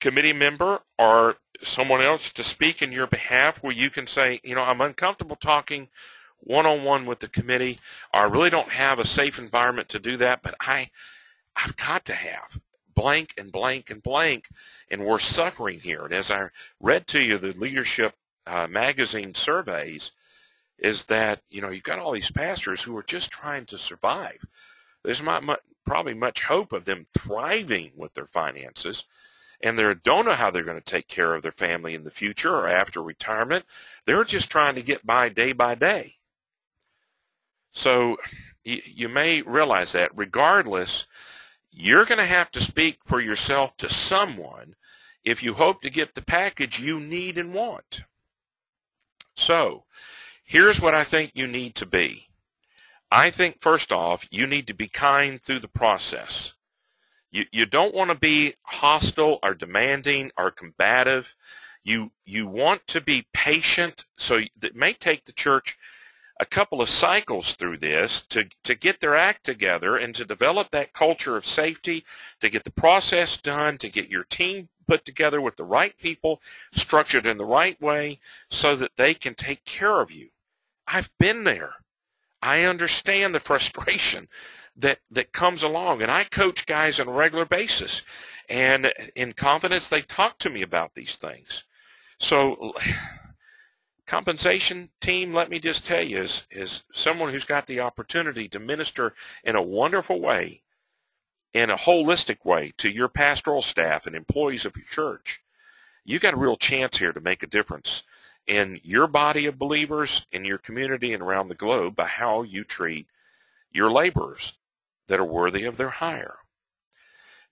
committee member or someone else to speak in your behalf where you can say, I'm uncomfortable talking one-on-one with the committee, or I really don't have a safe environment to do that, but I've got to have blank and blank and blank, and we're suffering here. And as I read to you the leadership magazine surveys, is that, you've got all these pastors who are just trying to survive. There's not probably much hope of them thriving with their finances, and they don't know how they're going to take care of their family in the future or after retirement. They're just trying to get by day. So you may realize that regardless, you're going to have to speak for yourself to someone if you hope to get the package you need and want. So here's what I think you need to be. I think, first off, you need to be kind through the process. You don't want to be hostile or demanding or combative. You want to be patient. So it may take the church a couple of cycles through this to get their act together and to develop that culture of safety, to get the process done, to get your team put together with the right people, structured in the right way so that they can take care of you. I've been there. I understand the frustration that comes along, and I coach guys on a regular basis, and in confidence they talk to me about these things. So compensation team, let me just tell you, is someone who's got the opportunity to minister in a wonderful way, in a holistic way to your pastoral staff and employees of your church. You got a real chance here to make a difference in your body of believers, in your community, and around the globe by how you treat your laborers that are worthy of their hire.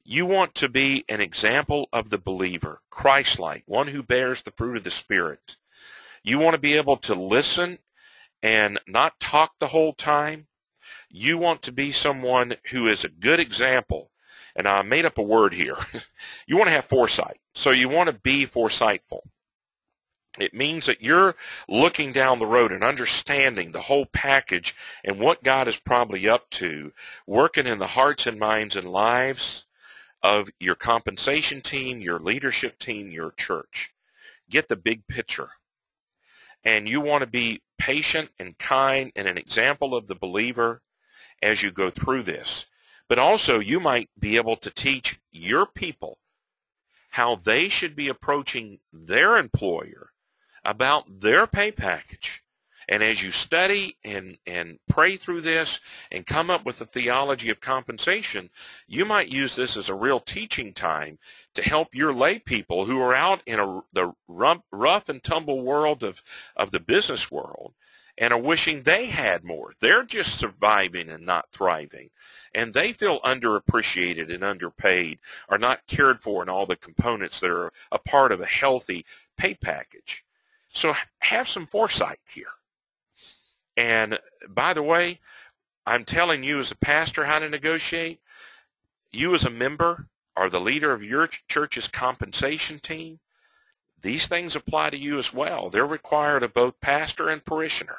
You want to be an example of the believer, Christ-like, one who bears the fruit of the Spirit. You want to be able to listen and not talk the whole time. You want to be someone who is a good example. And I made up a word here. You want to have foresight. So you want to be foresightful. It means that you're looking down the road and understanding the whole package and what God is probably up to, working in the hearts and minds and lives of your compensation team, your leadership team, your church. Get the big picture. And you want to be patient and kind and an example of the believer as you go through this. But also you might be able to teach your people how they should be approaching their employer about their pay package. And as you study and pray through this and come up with a theology of compensation, you might use this as a real teaching time to help your lay people who are out in the rough and tumble world of the business world and are wishing they had more. They're just surviving and not thriving. And they feel underappreciated and underpaid, or not cared for in all the components that are a part of a healthy pay package. So have some foresight here. And by the way, I'm telling you as a pastor how to negotiate. You as a member or the leader of your church's compensation team, these things apply to you as well. They're required of both pastor and parishioner.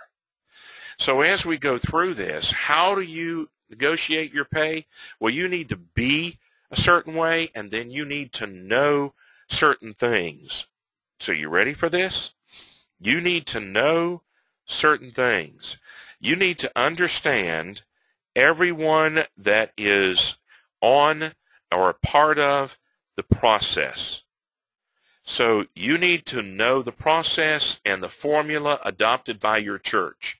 So as we go through this, how do you negotiate your pay? Well, you need to be a certain way, and then you need to know certain things. So you ready for this? You need to know certain things. You need to understand everyone that is on or a part of the process. So you need to know the process and the formula adopted by your church.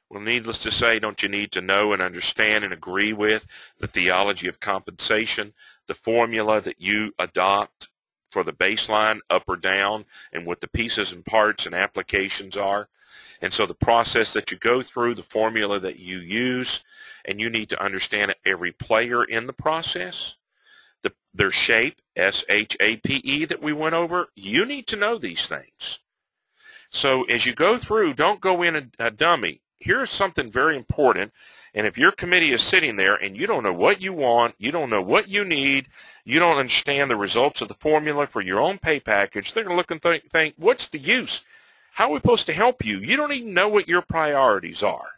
Well, needless to say, don't you need to know and understand and agree with the theology of compensation, the formula that you adopt for the baseline, up or down, and what the pieces and parts and applications are? And so the process that you go through, the formula that you use, and you need to understand every player in the process, their shape, S-H-A-P-E, that we went over. You need to know these things. So as you go through, don't go in a dummy. Here's something very important, and if your committee is sitting there and you don't know what you want, you don't know what you need, you don't understand the results of the formula for your own pay package, they're going to look and think, what's the use? How are we supposed to help you? You don't even know what your priorities are.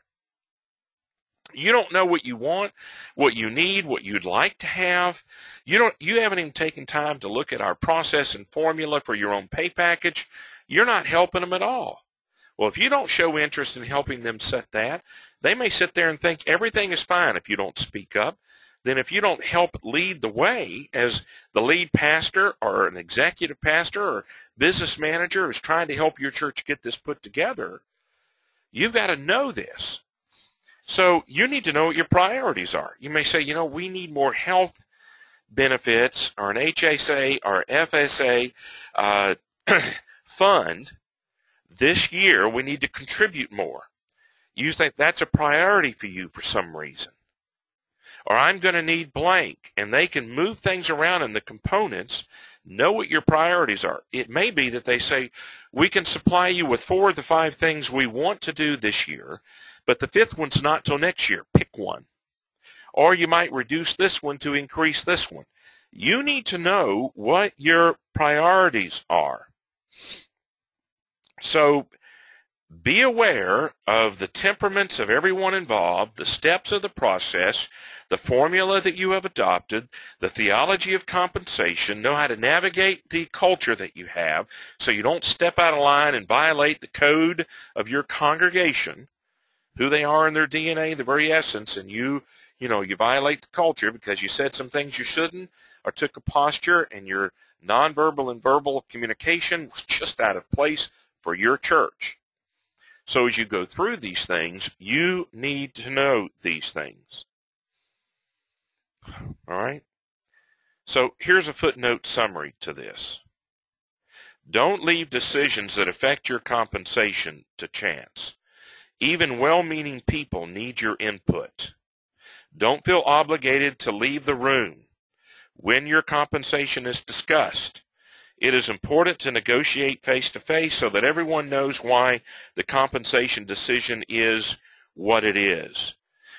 You don't know what you want, what you need, what you'd like to have. You haven't even taken time to look at our process and formula for your own pay package. You're not helping them at all. Well, if you don't show interest in helping them set that, they may sit there and think everything is fine if you don't speak up. Then if you don't help lead the way as the lead pastor or an executive pastor or business manager who's trying to help your church get this put together, you've got to know this. So you need to know what your priorities are. You may say, we need more health benefits or an HSA or FSA fund. This year, we need to contribute more. You think that's a priority for you for some reason. Or I'm going to need blank, and they can move things around in the components. Know what your priorities are. It may be that they say, we can supply you with 4 of the 5 things we want to do this year, but the 5th one's not till next year. Pick one. Or you might reduce this one to increase this one. You need to know what your priorities are. So be aware of the temperaments of everyone involved, the steps of the process, the formula that you have adopted, the theology of compensation, know how to navigate the culture that you have so you don't step out of line and violate the code of your congregation, who they are in their DNA, the very essence, and you violate the culture because you said some things you shouldn't or took a posture and your nonverbal and verbal communication was just out of place for your church. So as you go through these things, you need to know these things. All right? So here's a footnote summary to this. Don't leave decisions that affect your compensation to chance. Even well-meaning people need your input. Don't feel obligated to leave the room when your compensation is discussed. It is important to negotiate face-to-face so that everyone knows why the compensation decision is what it is.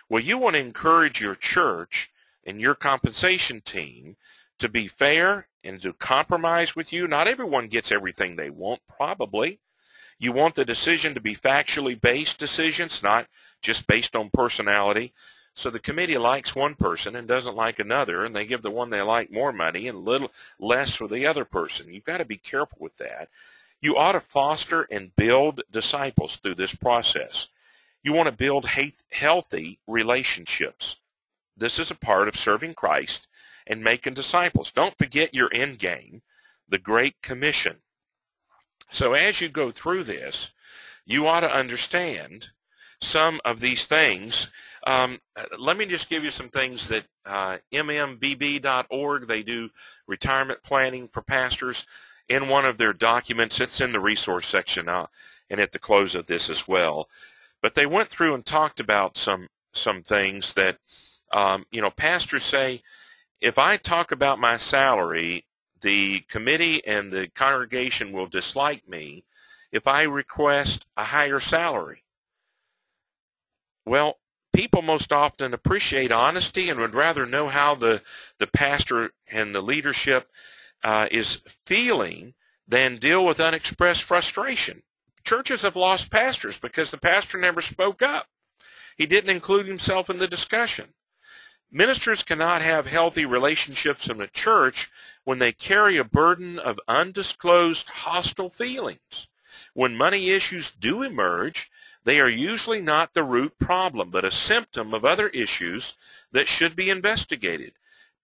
Well, you want to encourage your church and your compensation team to be fair and to compromise with you. Not everyone gets everything they want, probably. You want the decision to be factually based decisions, not just based on personality. So the committee likes one person and doesn't like another, and they give the one they like more money and a little less for the other person. You've got to be careful with that. You ought to foster and build disciples through this process. You want to build healthy relationships. This is a part of serving Christ and making disciples. Don't forget your end game, the Great Commission. So as you go through this, you ought to understand some of these things. Let me just give you some things that mmbb.org, they do retirement planning for pastors. In one of their documents, it's in the resource section and at the close of this as well. But they went through and talked about some things that, pastors say, if I talk about my salary, the committee and the congregation will dislike me if I request a higher salary. Well, people most often appreciate honesty and would rather know how the pastor and the leadership is feeling than deal with unexpressed frustration. Churches have lost pastors because the pastor never spoke up. He didn't include himself in the discussion. Ministers cannot have healthy relationships in a church when they carry a burden of undisclosed hostile feelings. When money issues do emerge, they are usually not the root problem, but a symptom of other issues that should be investigated.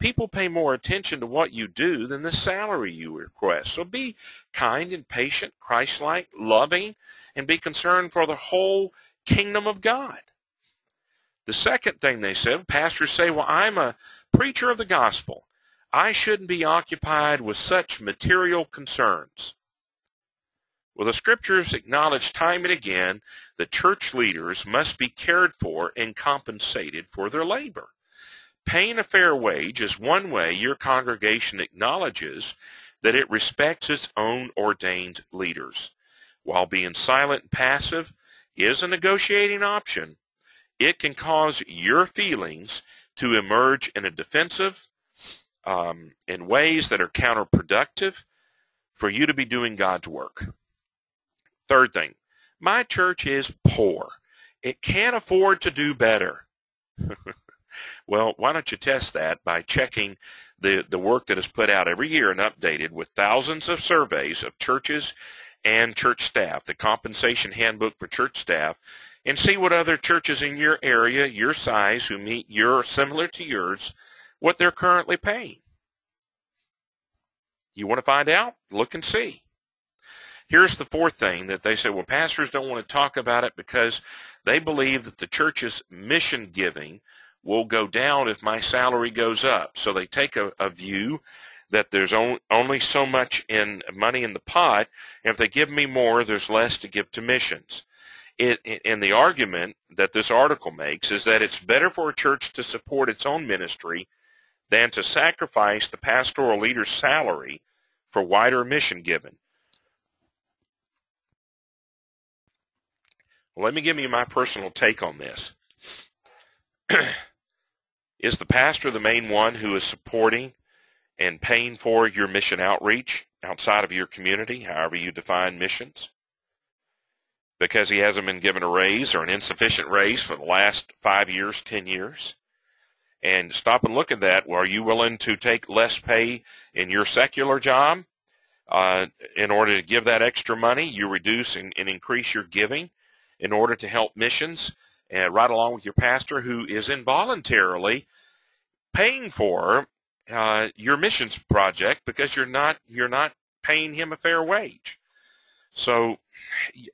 People pay more attention to what you do than the salary you request. So be kind and patient, Christ-like, loving, and be concerned for the whole kingdom of God. The second thing they said, pastors say, well, I'm a preacher of the gospel. I shouldn't be occupied with such material concerns. Well, the scriptures acknowledge time and again that church leaders must be cared for and compensated for their labor. Paying a fair wage is one way your congregation acknowledges that it respects its own ordained leaders. While being silent and passive is a negotiating option, it can cause your feelings to emerge in a defensive, in ways that are counterproductive for you to be doing God's work. Third thing, my church is poor. It can't afford to do better. Well, why don't you test that by checking the work that is put out every year and updated with thousands of surveys of churches and church staff, the compensation handbook for church staff, and see what other churches in your area, your size, who meet similar to yours, what they're currently paying. You want to find out? Look and see. Here's the fourth thing that they say, well, pastors don't want to talk about it because they believe that the church's mission giving will go down if my salary goes up. So they take a view that there's only so much in money in the pot, and if they give me more, there's less to give to missions. And the argument that this article makes is that it's better for a church to support its own ministry than to sacrifice the pastoral leader's salary for wider mission giving. Well, let me give you my personal take on this. Is the pastor the main one who is supporting and paying for your mission outreach outside of your community, however you define missions? Because he hasn't been given a raise or an insufficient raise for the last 5 years, 10 years? And stop and look at that. Well, are you willing to take less pay in your secular job in order to give that extra money? You reduce and increase your giving in order to help missions, right along with your pastor who is involuntarily paying for your missions project because you're not paying him a fair wage. So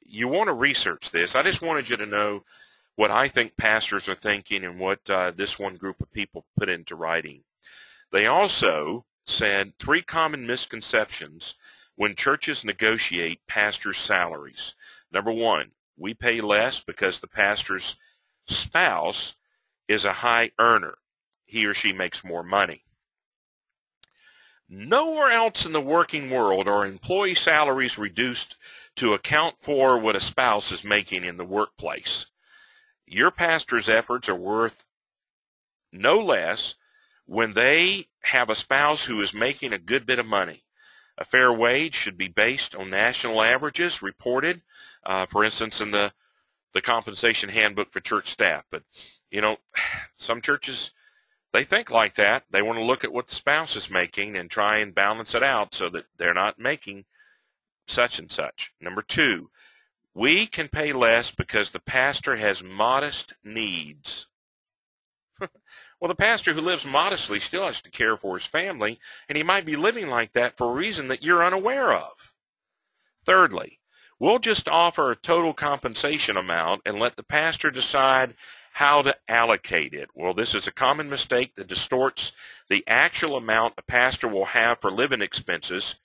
you want to research this. I just wanted you to know what I think pastors are thinking and what this one group of people put into writing. They also said 3 common misconceptions when churches negotiate pastors' salaries. Number 1, we pay less because the pastor's spouse is a high earner. He or she makes more money. Nowhere else in the working world are employee salaries reduced to account for what a spouse is making in the workplace. Your pastor's efforts are worth no less when they have a spouse who is making a good bit of money. A fair wage should be based on national averages reported, for instance, in the compensation handbook for church staff. But, you know, some churches, they think like that. They want to look at what the spouse is making and try and balance it out so that they're not making such and such. Number two, we can pay less because the pastor has modest needs. Well, the pastor who lives modestly still has to care for his family, and he might be living like that for a reason that you're unaware of. Thirdly, we'll just offer a total compensation amount and let the pastor decide how to allocate it. Well, this is a common mistake that distorts the actual amount a pastor will have for living expenses,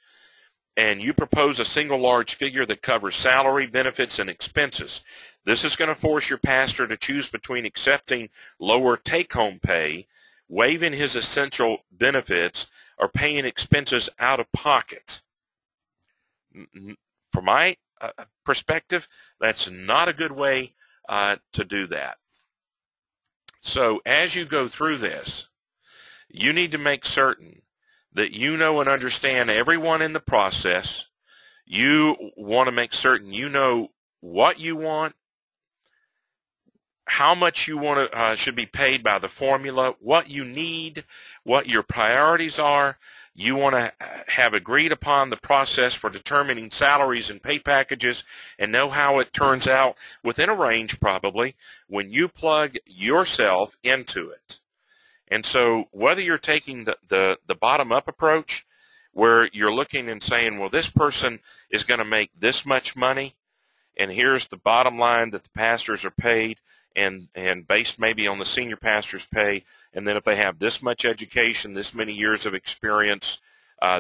and you propose a single large figure that covers salary, benefits, and expenses. This is going to force your pastor to choose between accepting lower take-home pay, waiving his essential benefits, or paying expenses out of pocket. From my perspective, that's not a good way to do that. So as you go through this, you need to make certain that you know and understand everyone in the process. You want to make certain you know what you want, how much you want to should be paid by the formula, what you need, what your priorities are. You want to have agreed upon the process for determining salaries and pay packages and know how it turns out within a range probably when you plug yourself into it. And so whether you're taking the bottom-up approach where you're looking and saying, well, this person is going to make this much money, and here's the bottom line that the pastors are paid, and based maybe on the senior pastor's pay, and then if they have this much education, this many years of experience,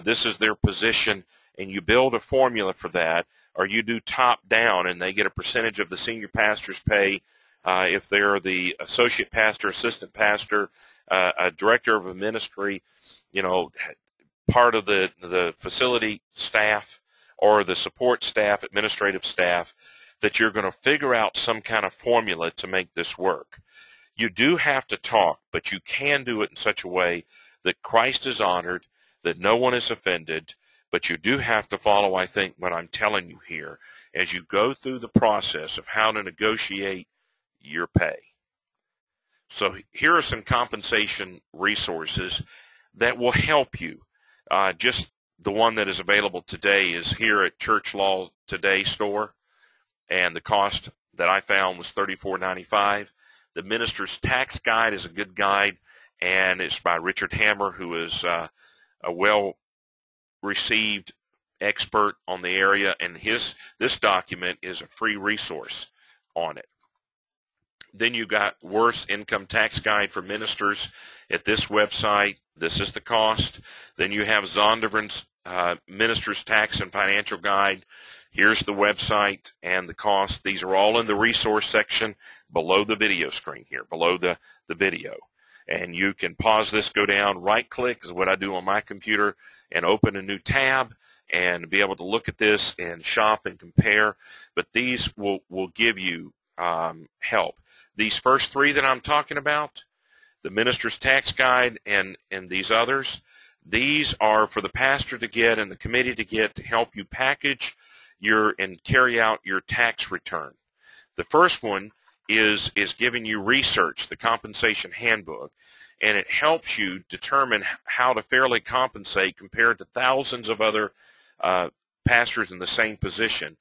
this is their position, and you build a formula for that, or you do top-down, and they get a percentage of the senior pastor's pay if they're the associate pastor, assistant pastor, a director of a ministry, you know, part of the facility staff or the support staff, administrative staff, that you're going to figure out some kind of formula to make this work. You do have to talk, but you can do it in such a way that Christ is honored, that no one is offended, but you do have to follow, I think, what I'm telling you here as you go through the process of how to negotiate your pay. So here are some compensation resources that will help you. Just the one that is available today is here at Church Law Today store, and the cost that I found was $34.95. The Minister's Tax Guide is a good guide, and it's by Richard Hammer, who is a well-received expert on the area, and this document is a free resource on it. Then you got Worth's Income Tax Guide for Ministers at this website. This is the cost. Then you have Zondervan's Minister's Tax and Financial Guide. Here's the website and the cost. These are all in the resource section below the video screen here, below the video. And you can pause this, go down, right-click is what I do on my computer, and open a new tab and be able to look at this and shop and compare. But these will give you help. These first three that I'm talking about, the Minister's Tax Guide and these others, these are for the pastor to get and the committee to get to help you package and carry out your tax return. The first one is giving you research, the compensation handbook, and it helps you determine how to fairly compensate compared to thousands of other pastors in the same position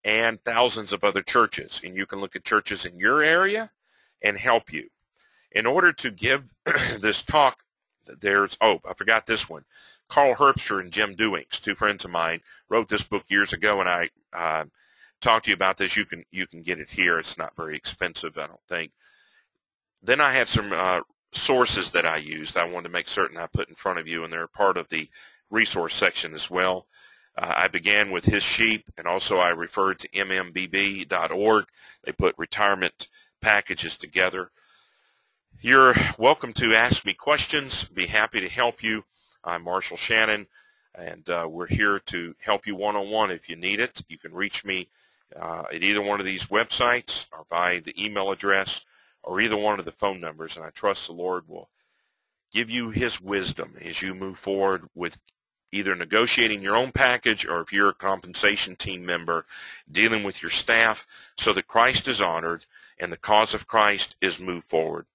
and thousands of other churches. And you can look at churches in your area and help you. In order to give this talk, I forgot this one. Carl Herbster and Jim Dewings, two friends of mine, wrote this book years ago, and I talked to you about this. You can get it here. It's not very expensive, I don't think. Then I had some sources that I used. I wanted to make certain I put in front of you, and they're part of the resource section as well. I began with His Sheep, and also I referred to mmbb.org. They put retirement packages together. You're welcome to ask me questions. Be happy to help you. I'm Marshall Shannon, and we're here to help you one-on-one if you need it. You can reach me at either one of these websites or by the email address or either one of the phone numbers, and I trust the Lord will give you His wisdom as you move forward with either negotiating your own package or if you're a compensation team member, dealing with your staff so that Christ is honored and the cause of Christ is moved forward.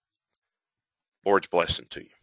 Lord's blessing to you.